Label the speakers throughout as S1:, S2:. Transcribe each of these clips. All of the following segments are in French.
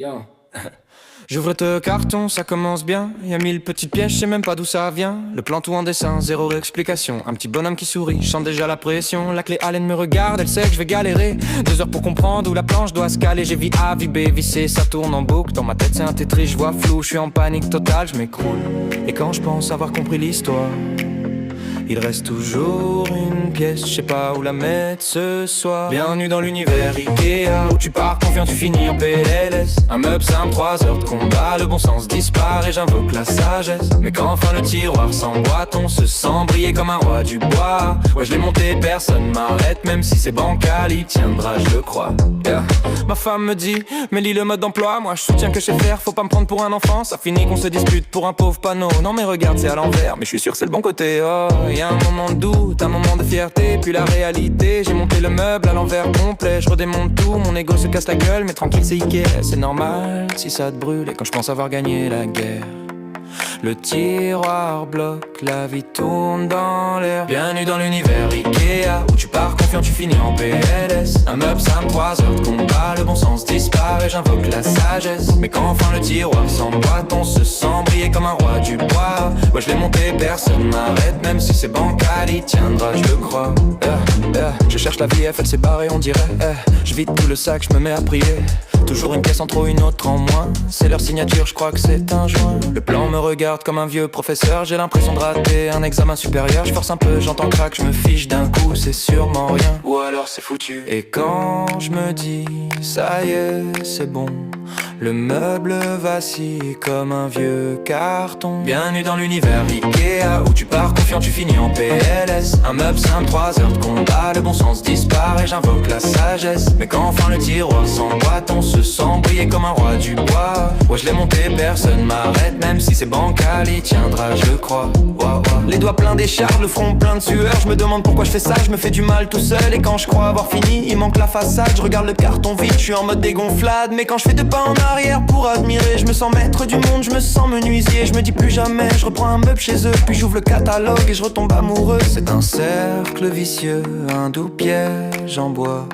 S1: Yo.
S2: J'ouvre te carton, ça commence bien. Y'a 1000 petites pièges, je sais même pas d'où ça vient. Le plan tout en dessin, zéro explication. Un petit bonhomme qui sourit, chante déjà la pression. La clé Allen me regarde, elle sait que je vais galérer. 2 heures pour comprendre où la planche doit se caler. J'ai vie A, vie B, vie C, ça tourne en boucle. Dans ma tête c'est un Tetris, je vois flou, je suis en panique totale, je m'écroule. Et quand je pense avoir compris l'histoire, il reste toujours une pièce, je sais pas où la mettre ce soir. Bienvenue dans l'univers Ikea, où tu pars confiant, tu finis en PLS. Un meuble simple, 3 heures de combat, le bon sens disparaît, j'invoque la sagesse. Mais quand enfin le tiroir s'emboîte, on se sent briller comme un roi du bois. Ouais, je l'ai monté, personne m'arrête, même si c'est bancal, il tiendra, je le crois. Yeah. Ma femme me dit, mais lis le mode d'emploi, moi je soutiens que je sais faire, faut pas me prendre pour un enfant. Ça finit qu'on se dispute pour un pauvre panneau. Non mais regarde, c'est à l'envers, mais je suis sûr que c'est le bon côté. Oh, y'a un moment de doute, un moment de fierté, puis la réalité. J'ai monté le meuble à l'envers complet, je redémonte tout, mon ego se casse la gueule, mais tranquille c'est Ikea, c'est normal si ça te brûle. Et quand je pense avoir gagné la guerre, le tiroir bloque, la vie tourne dans l'air. Bienvenue dans l'univers Ikea, où tu pars confiant, tu finis en PLS. Un meuble simple, 3 heures de combat, le bon sens disparaît, j'invoque la sagesse. Mais quand enfin le tiroir s'emboîte, on se sent briller comme un roi du bois. Ouais, je l'ai monté, personne m'arrête, même si c'est bancal, il tiendra, je le crois. Je cherche la vie, elle s'est barrée, on dirait. Je vide tout le sac, je me mets à prier. Toujours une pièce en trop, une autre en moins. C'est leur signature, je crois que c'est un joint. Le plan me regarde comme un vieux professeur. J'ai l'impression de rater un examen supérieur. Je force un peu, j'entends crack, je me fiche d'un coup. C'est sûrement rien, ou alors c'est foutu. Et quand je me dis, ça y est, c'est bon, le meuble vacille comme un vieux carton. Bienvenue dans l'univers Ikea, où tu pars confiant, tu finis en PLS. Un meuble simple, 3 heures de combat, le bon sens disparaît, j'invoque la sagesse. Mais quand enfin le tiroir s'emboîte, on se sent briller comme un roi du bois. Ouais, je l'ai monté, personne m'arrête, même si c'est bancal, il tiendra, je crois. Les doigts pleins d'écharpe, le front plein de sueur. Je me demande pourquoi je fais ça, je me fais du mal tout seul. Et quand je crois avoir fini, il manque la façade. Je regarde le carton vide, je suis en mode dégonflade. Mais quand je fais 2 pas en arrière pour admirer, je me sens maître du monde, je me sens menuisier. Je me dis plus jamais, je reprends un meuble chez eux. Puis j'ouvre le catalogue et je retombe amoureux. C'est un cercle vicieux, un doux piège en bois.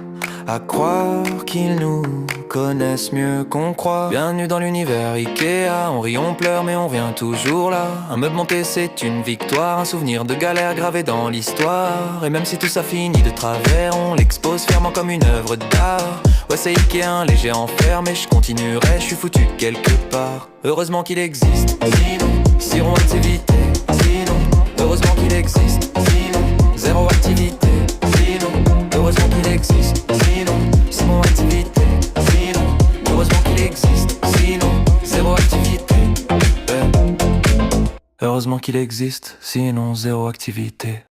S2: À croire qu'ils nous connaissent mieux qu'on croit. Bienvenue dans l'univers Ikea, on rit, on pleure mais on vient toujours là. Un meuble monté c'est une victoire, un souvenir de galère gravé dans l'histoire. Et même si tout ça finit de travers, on l'expose fièrement comme une œuvre d'art. Ouais c'est Ikea, un léger enfer, mais je continuerai, je suis foutu quelque part. Heureusement qu'il existe, sinon, s'iront activité, sinon. Heureusement qu'il existe, sinon, zéro activité, sinon. Heureusement qu'il existe, sinon, sinon activité, sinon. Heureusement qu'il existe, sinon, zéro activité. Heureusement qu'il existe, sinon zéro activité.